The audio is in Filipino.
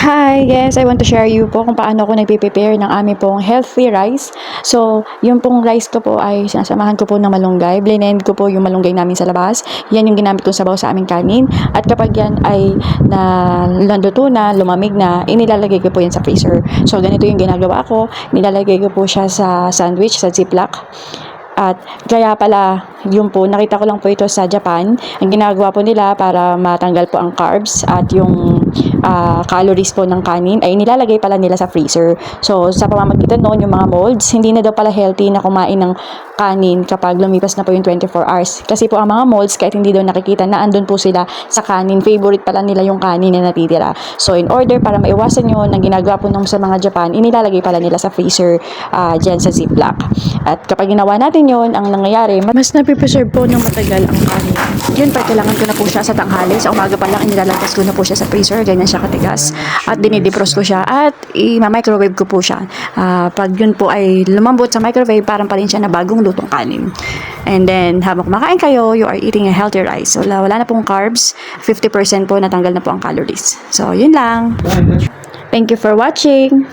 Hi, yes, I want to share you po kung paano ako nagpe-prepare ng aming pong healthy rice. So, yung pong rice ko po ay sinasamahan ko po ng malunggay. Blend ko po yung malunggay namin sa labas. Yan yung ginamit kong sabaw sa aming kanin. At kapag yan ay naluto na, lumamig na, inilalagay ko po yan sa freezer. So, ganito yung ginagawa ko. Nilalagay ko po siya sa sandwich, sa ziplock. At kaya pala, yung po, nakita ko lang po ito sa Japan. Ang ginagawa po nila para matanggal po ang carbs at yung calories po ng kanin ay nilalagay pala nila sa freezer. So, sa pamamagitan noon, yung mga molds, hindi na daw pala healthy na kumain ng kanin kapag lumipas na po yung 24 hours. Kasi po ang mga molds, kahit hindi daw nakikita na andun po sila sa kanin, favorite pala nila yung kanin na natitira. So, in order para maiwasan yun, ang ginagawa po nung sa mga Japan, inilalagay pala nila sa freezer dyan sa ziplock. At kapag ginawa natin yun, ang nangyayari, mas napipreserve po ng matagal ang kanin. Yun, pag kailangan ko na po siya sa tanghali, sa umaga pa lang, inilalagpas ko na po siya sa freezer, ganyan siya katigas. At dinidefrost ko siya at i-microwave ko po siya. Pag yun po ay lumambot sa microwave, parang pa rin siya na bagong lutong kanin. And then, habang kumakain kayo, you are eating a healthy rice. So, wala na pong carbs, 50% po natanggal na po ang calories. So, yun lang. Thank you for watching.